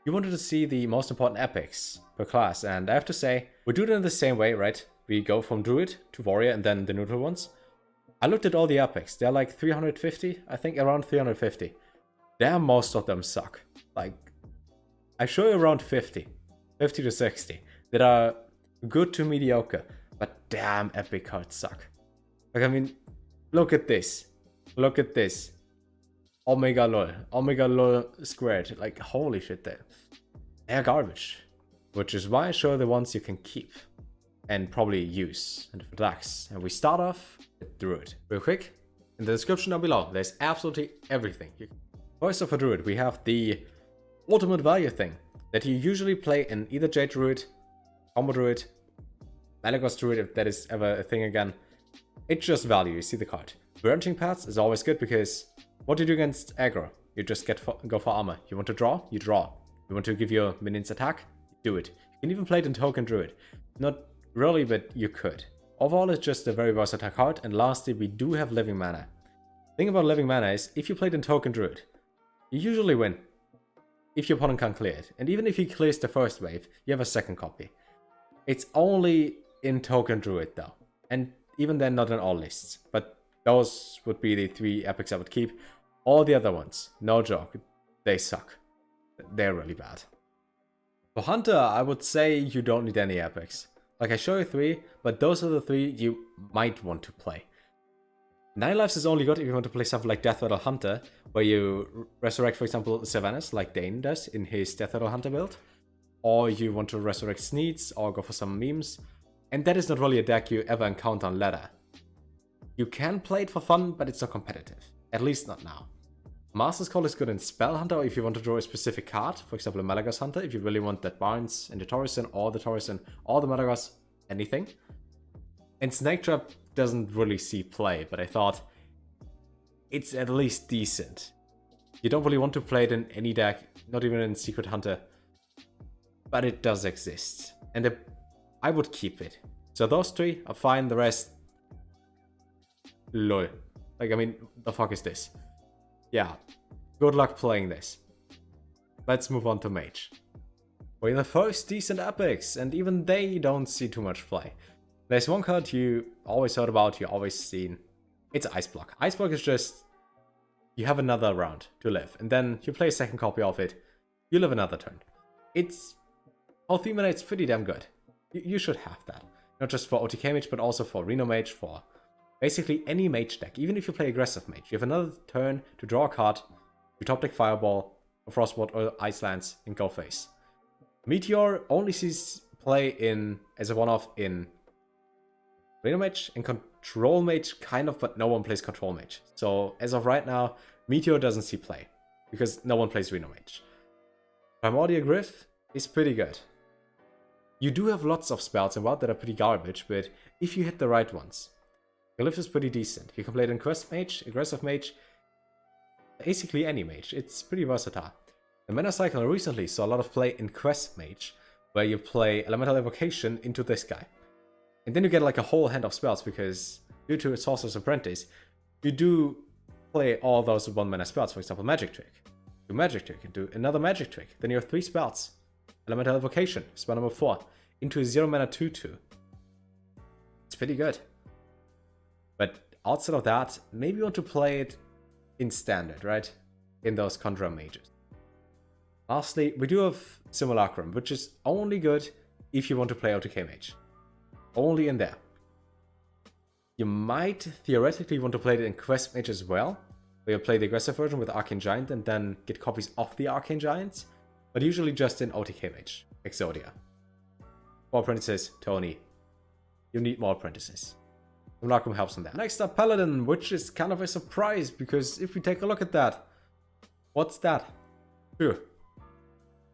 you wanted to see the most important epics per class, and I have to say, we do it in the same way, right? We go from Druid to Warrior and then the neutral ones. I looked at all the epics. They're like 350, I think around 350. Damn, most of them suck. Like, I show you around 50 to 60 that are good to mediocre, but damn, epic cards suck. Like, I mean, look at this. Look at this. Omega lol squared. Like, holy shit, they're garbage. Which is why I show the ones you can keep and probably use in different decks. And we start off with Druid. Real quick, in the description down below, there's absolutely everything. First off, for Druid, we have the ultimate value thing that you usually play in either Jade Druid, Combo Druid, Malagos Druid, if that is ever a thing again. It's just value, you see the card. Branching Paths is always good because what do you do against aggro? You just go for armor. You want to draw? You draw. You want to give your minions attack? You do it. You can even play it in Token Druid. Not really, but you could. Overall, it's just a very versatile card. And lastly, we do have Living Mana. The thing about Living Mana is, if you play it in Token Druid, you usually win. If your opponent can't clear it. And even if he clears the first wave, you have a second copy. It's only in Token Druid though. And even then, not in all lists. But those would be the 3 epics I would keep. All the other ones, no joke, they suck. They're really bad. For Hunter, I would say you don't need any epics. Like, I show you 3, but those are the 3 you might want to play. 9 lives is only good if you want to play something like Death Rattle Hunter, where you resurrect, for example, Sylvanas, like Dane does in his Death Rattle Hunter build. Or you want to resurrect Sneeds, or go for some memes. And that is not really a deck you ever encounter on ladder. You can play it for fun, but it's not competitive. At least not now. Master's Call is good in Spell Hunter if you want to draw a specific card. For example, a Malagos Hunter, if you really want that Barnes and the Torison, or the Torison, or the Malagos, anything. And Snake Trap doesn't really see play, but I thought it's at least decent. You don't really want to play it in any deck, not even in Secret Hunter, but it does exist. And I would keep it. So those 3 are fine, the rest... lol. Like, I mean, the fuck is this? Yeah, good luck playing this. Let's move on to Mage. We're the first decent epics, and even they don't see too much play. There's one card you always heard about, you always seen. It's Ice Block. Ice Block is just... you have another round to live, and then you play a second copy of it. You live another turn. It's... for 3 mana, it's pretty damn good. You should have that. Not just for OTK Mage, but also for Reno Mage, for... basically any mage deck. Even if you play aggressive mage, you have another turn to draw a card, you top deck Fireball, or Frostbolt, or Ice Lance, and go face. Meteor only sees play in as a one-off in Reno Mage and Control Mage, kind of, but no one plays Control Mage. So as of right now, Meteor doesn't see play, because no one plays Reno Mage. Primordial Gryph is pretty good. You do have lots of spells in WoW that are pretty garbage, but if you hit the right ones, Glyph is pretty decent. You can play it in Quest Mage, Aggressive Mage, basically any mage. It's pretty versatile. The Mana Cycle recently saw a lot of play in Quest Mage, where you play Elemental Evocation into this guy. And then you get like a whole hand of spells, because due to Sorcerer's Apprentice, you do play all those 1 mana spells. For example, Magic Trick. Do Magic Trick and do another Magic Trick. Then you have 3 spells. Elemental Evocation, spell number 4, into a 0 mana 2/2. It's pretty good. But outside of that, maybe you want to play it in Standard, right? In those Conjurer Mages. Lastly, we do have Simulacrum, which is only good if you want to play OTK Mage. Only in there. You might theoretically want to play it in Quest Mage as well, where you play the aggressive version with Arcane Giant and then get copies of the Arcane Giants, but usually just in OTK Mage, Exodia. 4 apprentices, Tony. You need more apprentices. Simulacrum helps on that. Next up, Paladin, which is kind of a surprise, because if we take a look at that, what's that? 2.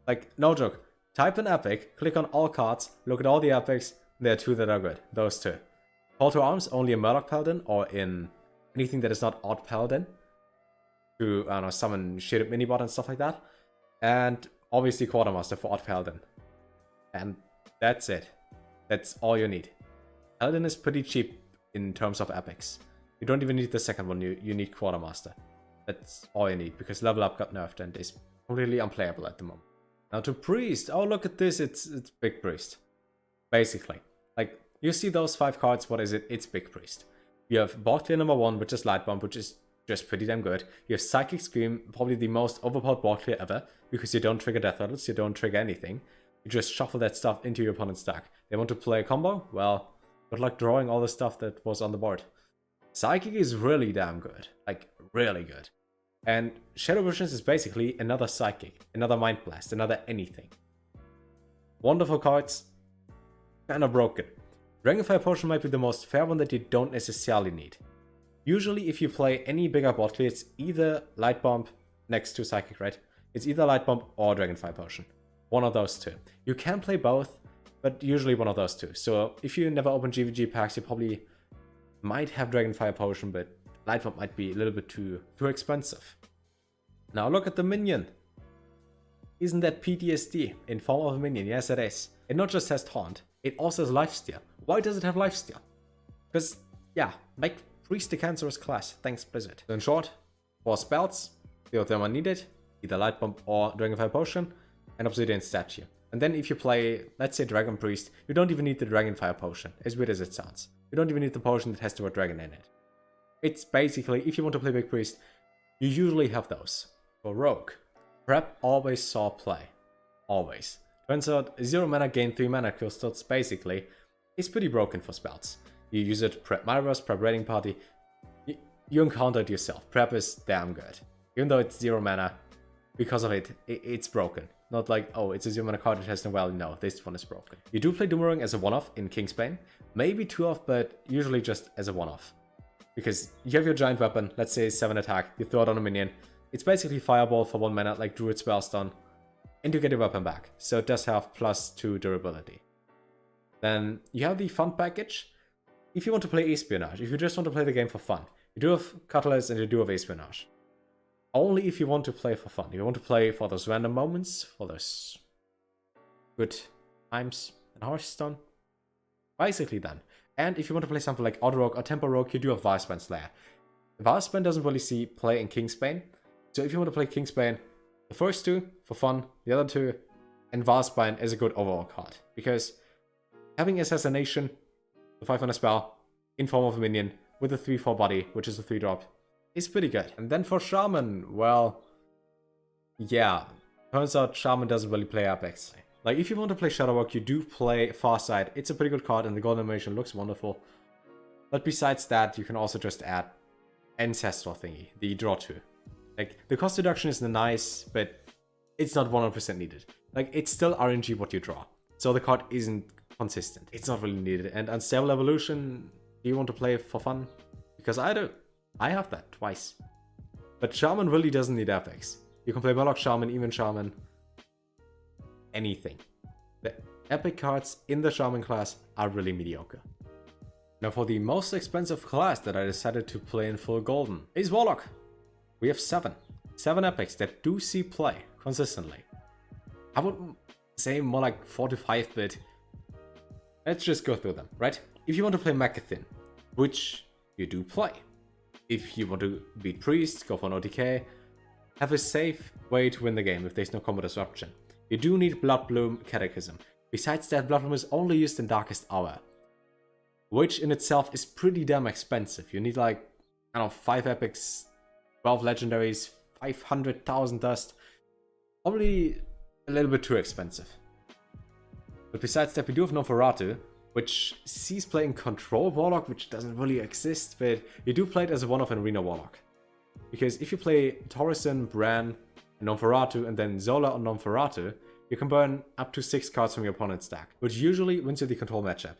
Like, no joke. Type in epic, click on all cards, look at all the epics, there are 2 that are good. Those 2. Call to Arms, only in Murloc Paladin, or in anything that is not Odd Paladin. To, I don't know, summon shaded minibot and stuff like that. And obviously Quartermaster for Odd Paladin. And that's it. That's all you need. Paladin is pretty cheap in terms of epics. You don't even need the second one, you need Quartermaster. That's all you need, because Level Up got nerfed and is completely unplayable at the moment. Now to Priest. Oh, look at this. It's Big Priest. Basically. Like, you see those 5 cards. What is it? It's Big Priest. You have Bot Clear number 1, which is Light Bomb, which is just pretty damn good. You have Psychic Scream, probably the most overpowered Bot Clear ever, because you don't trigger Death Rattles, you don't trigger anything. You just shuffle that stuff into your opponent's deck. They want to play a combo? Well, good luck drawing all the stuff that was on the board. Psychic is really damn good. Like, really good. And Shadow Visions is basically another Psychic, another Mind Blast, another anything. Wonderful cards. Kinda broken. Dragonfire Potion might be the most fair one that you don't necessarily need. Usually if you play any bigger bot clear, it's either Light Bomb next to Psychic, right? It's either Light Bomb or Dragonfire Potion. One of those two. You can play both, but usually one of those two. So if you never open GVG packs, you probably might have Dragonfire Potion, but Light Bomb might be a little bit too expensive. Now look at the minion. Isn't that PTSD in form of a minion? Yes, it is. It not just has Taunt, it also has Lifesteal. Why does it have Lifesteal? Because, yeah, make Priest the cancerous class. Thanks, Blizzard. So in short, 4 spells, 3 of them are needed, either Light Bomb or Dragonfire Potion, and Obsidian Statue. And then if you play, let's say Dragon Priest, you don't even need the Dragonfire Potion, as weird as it sounds. You don't even need the potion that has the word dragon in it. It's basically, if you want to play Big Priest, you usually have those. For Rogue, Prep always saw play. Always. Turns out 0 mana gain 3 mana crystals basically is pretty broken for spells. You use it Prep Myros, Prep Raiding Party, you encounter it yourself. Prep is damn good. Even though it's 0 mana, because of it, it's broken. Not like, oh, it's a 0 mana card that has no value. No, this one is broken. You do play Doomerang as a one-off in Kingsbane. Maybe 2-off, but usually just as a one-off. Because you have your giant weapon, let's say 7 attack, you throw it on a minion. It's basically Fireball for 1 mana, like Druid Spellstone. And you get your weapon back. So it does have +2 durability. Then you have the fun package. If you want to play Espionage, if you just want to play the game for fun, you do have Cutlass and you do have Espionage. Only if you want to play for fun. If you want to play for those random moments, for those good times in Hearthstone. Basically then. And if you want to play something like Odd Rogue or Tempo Rogue, you do have Vilespine Slayer. Vilespine doesn't really see play in Kingsbane. So if you want to play Kingsbane, the first 2 for fun, the other 2, and Vilespine is a good overall card. Because having Assassination, the 5-mana spell, in form of a minion, with a 3/4 body, which is a 3-drop, is pretty good. And then for Shaman, well, yeah, turns out Shaman doesn't really play Apex. Like, if you want to play Shudderwock, you do play Farsight. It's a pretty good card, and the golden animation looks wonderful. But besides that, you can also just add Ancestral thingy, the draw 2. Like, the cost reduction is nice, but it's not 100% needed. Like, it's still RNG what you draw. So the card isn't consistent. It's not really needed. And Unstable Evolution, do you want to play for fun? Because I do. I have that twice. But Shaman really doesn't need Apex. You can play Warlock Shaman, even Shaman. Anything. The epic cards in the Shaman class are really mediocre. Now for the most expensive class that I decided to play in full golden is Warlock. We have 7. 7 epics that do see play consistently. I would say more like 4 to 5, but let's just go through them, right? If you want to play Mechathin, which you do play. If you want to beat Priest, go for an OTK. Have a safe way to win the game if there's no combo disruption. You do need Bloodbloom Catechism. Besides that, Bloodbloom is only used in Darkest Hour, which in itself is pretty damn expensive. You need like, I don't know, 5 epics, 12 legendaries, 500,000 dust. Probably a little bit too expensive. But besides that, we do have Nosferatu, which sees playing Control Warlock, which doesn't really exist, but you do play it as a one-off in Arena Warlock. Because if you play Torison, Bran, and Nosferatu, and then Zola on Nosferatu, you can burn up to 6 cards from your opponent's deck, which usually wins you the control matchup.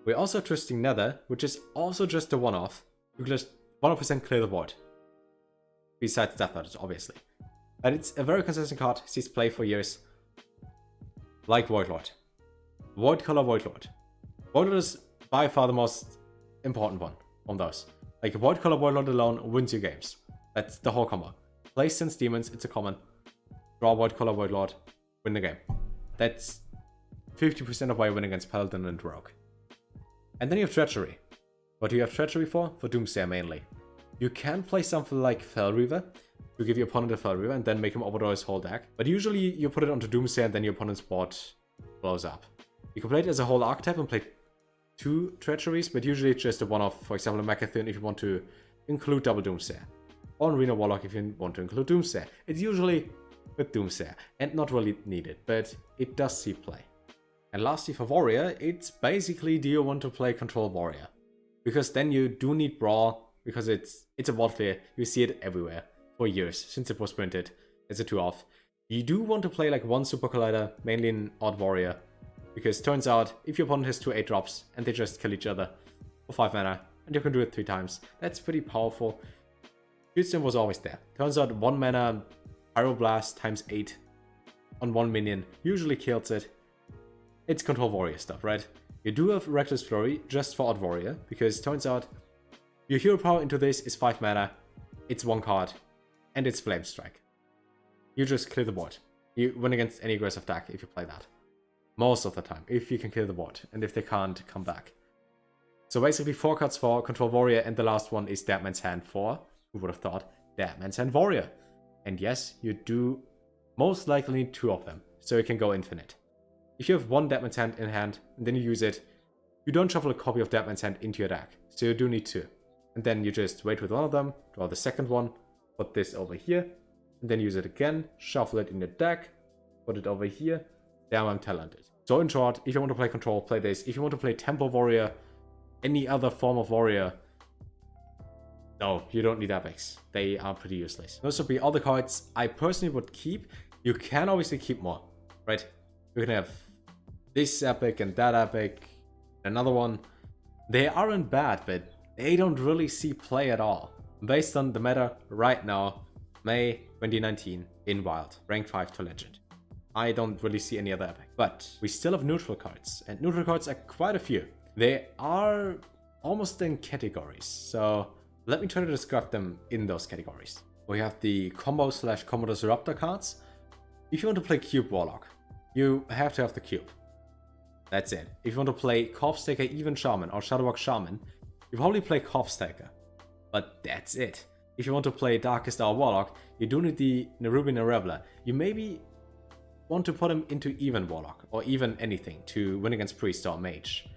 We also have Twisting Nether, which is also just a one-off. You can just 100% clear the board. Besides Death Rattles, obviously. But it's a very consistent card, sees play for years. Like Voidlord. Void Color Voidlord. Voidlord is by far the most important one on those. Like, Void Color Voidlord alone wins you games. That's the whole combo. Play Sense Demons, it's a common. Draw Void Color Voidlord, win the game. That's 50% of why you win against Paladin and Rogue. And then you have Treachery. What do you have Treachery for? For Doomsayer mainly. You can play something like Fel Reaver to give your opponent a Fel Reaver and then make him overdraw his whole deck. But usually you put it onto Doomsayer and then your opponent's board blows up. You can play it as a whole archetype and play 2 treacheries, but usually it's just a one-off. For example, a Mechathon if you want to include double Doomsayer. Or Reno Warlock if you want to include Doomsayer. It's usually with Doomsayer and not really needed, but it does see play. And lastly for Warrior, it's basically do you want to play Control Warrior? Because then you do need Brawl, because it's a ward clear. You see it everywhere for years since it was printed. It's a 2-off. You do want to play like 1 Super Collider, mainly in Odd Warrior. Because turns out, if your opponent has 2 8-drops and they just kill each other for 5 mana, and you can do it 3 times, that's pretty powerful. Hearthstone was always there. Turns out 1 mana Pyroblast times 8 on 1 minion usually kills it. It's Control Warrior stuff, right? You do have Reckless Flurry just for Odd Warrior, because turns out your hero power into this is 5 mana, it's 1 card, and it's Flame Strike. You just clear the board. You win against any aggressive deck if you play that. Most of the time, if you can clear the board, and if they can't, come back. So basically 4 cards for Control Warrior, and the last one is Dead Man's Hand for, who would have thought, Dead Man's Hand Warrior. And yes, you do most likely need 2 of them, so you can go infinite. If you have 1 Dead Man's Hand in hand, and then you use it, you don't shuffle a copy of Dead Man's Hand into your deck, so you do need 2. And then you just wait with one of them, draw the second one, put this over here, and then use it again, shuffle it in your deck, put it over here. Damn, I'm talented. So in short, if you want to play Control, play this. If you want to play Tempo Warrior, any other form of Warrior, no, you don't need epics. They are pretty useless. Those would be all the cards I personally would keep. You can obviously keep more, right? You can have this epic and that epic, another one. They aren't bad, but they don't really see play at all. Based on the meta right now, May 2019 in Wild, rank 5 to Legend. I don't really see any other epic. But we still have neutral cards, and neutral cards are quite a few. They are almost in categories, so let me try to describe them in those categories. We have the combo/combo disruptor cards. If you want to play Cube Warlock, you have to have the cube. That's it. If you want to play Corpse Taker, even Shaman, or Shudderwock Shaman, you probably play Corpse Taker. But that's it. If you want to play Darkest Hour Warlock, you do need the Nerubian Reveler. You maybe want to put him into even Warlock, or even anything, to win against Priest or Mage.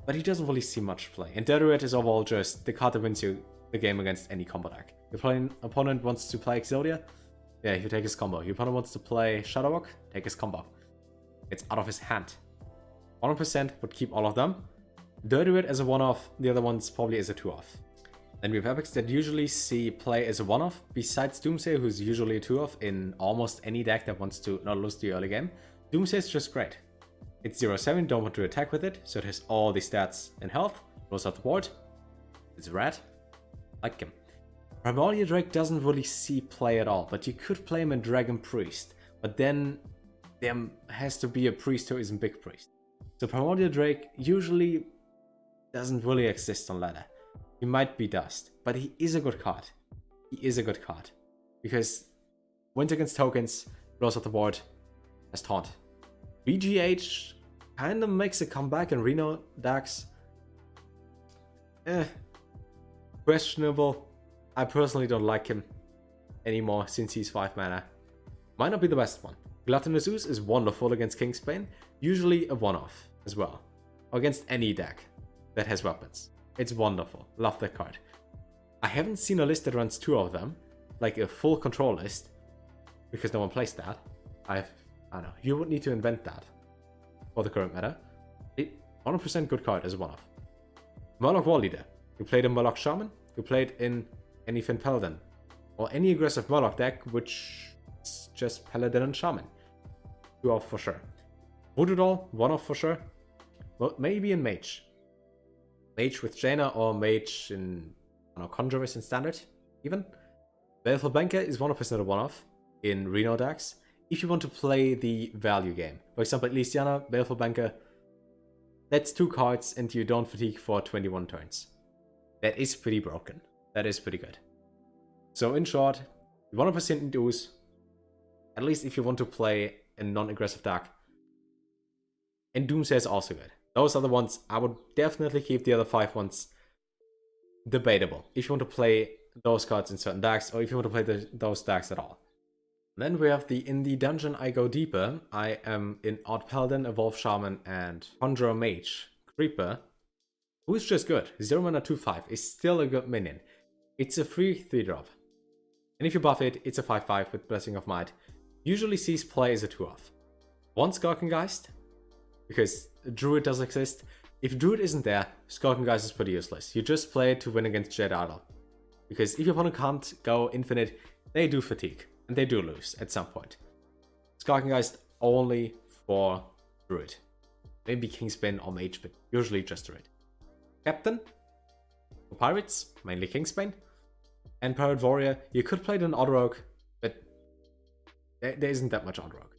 But he doesn't really see much play. And Jade Druid is overall just the card that wins you the game against any combo deck. Your opponent wants to play Exodia? Yeah, you take his combo. Your opponent wants to play Shudderwock? Take his combo. It's out of his hand. 100% would keep all of them. Jade Druid as a one-off, the other ones probably as a two-off. Then we have epics that usually see play as a one-off, besides Doomsayer, who's usually a two-off in almost any deck that wants to not lose the early game. Doomsayer is just great. It's 0/7, don't want to attack with it, so it has all the stats and health, rolls off the board. It's red. Like him. Primordial Drake doesn't really see play at all, but you could play him in Dragon Priest, but then there has to be a priest who isn't Big Priest. So Primordial Drake usually doesn't really exist on ladder. He might be dust, but he is a good card. He is a good card. Because wins against tokens, rolls off the board, has taunt. BGH kinda makes a comeback in Reno decks. Questionable. I personally don't like him anymore since he's 5 mana. Might not be the best one. Gluttonous Ooze is wonderful against Kingsbane, usually a one-off as well. Or against any deck that has weapons. It's wonderful. Love that card. I haven't seen a list that runs 2 of them, like a full control list, because no one plays that. I don't know. You would need to invent that for the current meta. 100% good card as a one-off. Murloc War Leader. You played a Murloc Shaman. You played in any Finn Paladin. Or any aggressive Murloc deck, which is just Paladin and Shaman. 2-off for sure. Voodoo Doll, 1-off for sure. Well, maybe in Mage. Mage with Jaina or Mage in, I don't know, Conjurers in Standard, even. Baleful Banker is 100% a one-off in Reno decks. If you want to play the value game. For example, Elysiana, Baleful Banker, that's 2 cards and you don't fatigue for 21 turns. That is pretty broken. That is pretty good. So in short, 100% in Ooze, at least if you want to play a non-aggressive deck. And Doomsayer is also good. Those are the ones I would definitely keep. The other 5 ones, debatable if you want to play those cards in certain decks or if you want to play those decks at all. Then we have in the dungeon I go deeper. I am in Odd Paladin, Evolved Shaman, and Conjurer Mage Creeper, who's just good. 0 mana 2/5 is still a good minion. It's a free 3-drop. And if you buff it, it's a 5/5 with Blessing of Might. Usually sees play as a 2-off. One Skulking Geist, because Druid does exist. If Druid isn't there, Skulking Geist is pretty useless. You just play it to win against Jade Druid. Because if your opponent can't go infinite, they do fatigue. And they do lose at some point. Skulking Geist only for Druid. Maybe Kingspin or Mage, but usually just Druid. Captain for Pirates, mainly Kingsbane. And Pirate Warrior, you could play it in Odd Rogue, but there isn't that much Odd Rogue.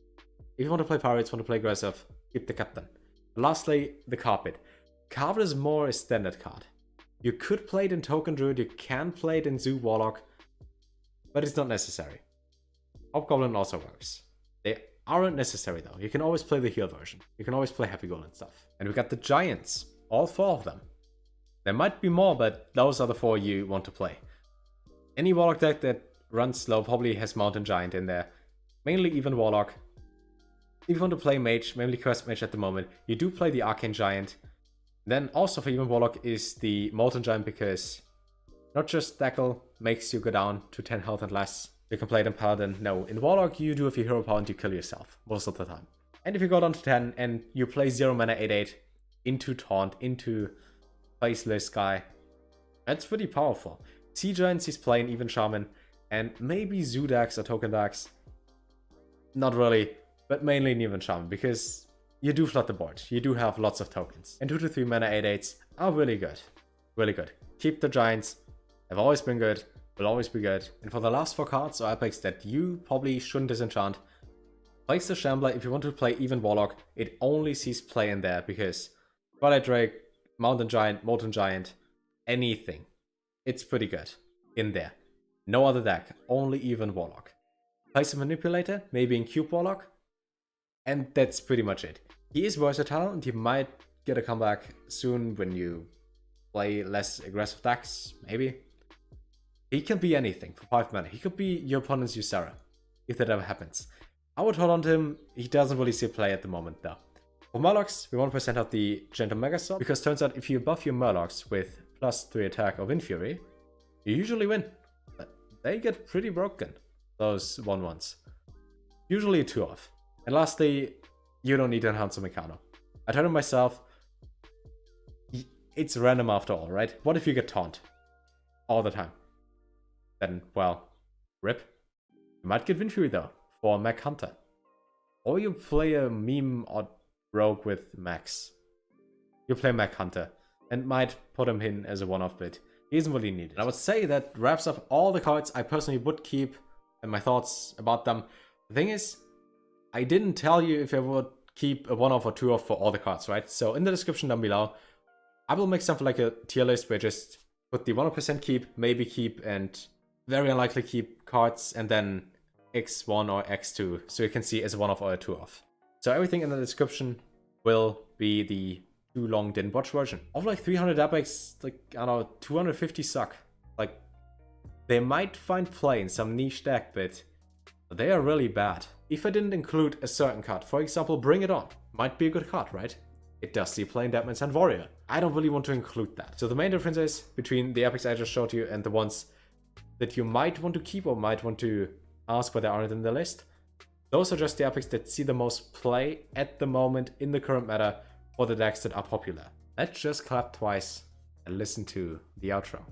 If you want to play Pirates, want to play aggressive, keep the Captain. And lastly, the Carpet. Carpet is more a standard card. You could play it in Token Druid, you can play it in Zoo Warlock, but it's not necessary. Hobgoblin also works. They aren't necessary though. You can always play the heal version. You can always play Happy Goal and stuff. And we got the Giants. All 4 of them. There might be more, but those are the 4 you want to play. Any Warlock deck that runs slow probably has Mountain Giant in there. Mainly even Warlock. If you want to play Mage, mainly Quest Mage at the moment, you do play the Arcane Giant. Then also for even Warlock is the Molten Giant, because not just Tackle makes you go down to 10 health and less. You can play it in Paladin. No, in Warlock you do if you hero power and you kill yourself most of the time. And if you go down to 10 and you play 0 mana 8/8 into Taunt, into Faceless Guy, that's pretty powerful. Sea Giants he's playing even Shaman, and maybe Zoo decks or Token decks. Not really, but mainly in even Shaman, because you do flood the board. You do have lots of tokens. And 2 to 3 mana 8/8s are really good. Really good. Keep the Giants. Have always been good. Will always be good. And for the last 4 cards or epics that you probably shouldn't disenchant, place the Shambler. If you want to play even Warlock, it only sees play in there because Twilight Drake, Mountain Giant, Molten Giant, anything. It's pretty good in there. No other deck, only even Warlock. Place a Manipulator, maybe in Cube Warlock, and that's pretty much it. He is versatile and he might get a comeback soon when you play less aggressive decks, maybe. He can be anything for 5 mana. He could be your opponent's Ysera, if that ever happens. I would hold on to him. He doesn't really see play at the moment though. For Murlocs, we 1% out the Gentle Megasword, because turns out if you buff your Murlocs with +3 attack or Wind Fury, you usually win. But they get pretty broken, those 1/1s. Usually a 2-off. And lastly, you don't need to enhance a Meccano. I told him myself, it's random after all, right? What if you get taunt all the time? Then, well, rip. You might get Wind Fury though, for Mech Hunter. Or you play a meme or rogue with Max. You play Mech Hunter, and might put him in as a one-off bit. He isn't really needed. And I would say that wraps up all the cards I personally would keep, and my thoughts about them. The thing is, I didn't tell you if I would keep a 1-off or 2-off for all the cards, right? So in the description down below, I will make something like a tier list where I just put the 100% keep, maybe keep, and very unlikely keep cards, and then X1 or X2, so you can see as a 1-off or a 2-off. So everything in the description will be the too long didn't watch version. Of like 300 epics, like, I don't know, 250 suck. Like, they might find play in some niche deck, but they are really bad. If I didn't include a certain card, for example, Bring It On, might be a good card, right? It does see play in Deadman's Hand Warrior. I don't really want to include that. So the main difference is between the epics I just showed you and the ones that you might want to keep or might want to ask why they aren't in the list. Those are just the epics that see the most play at the moment in the current meta for the decks that are popular. Let's just clap twice and listen to the outro.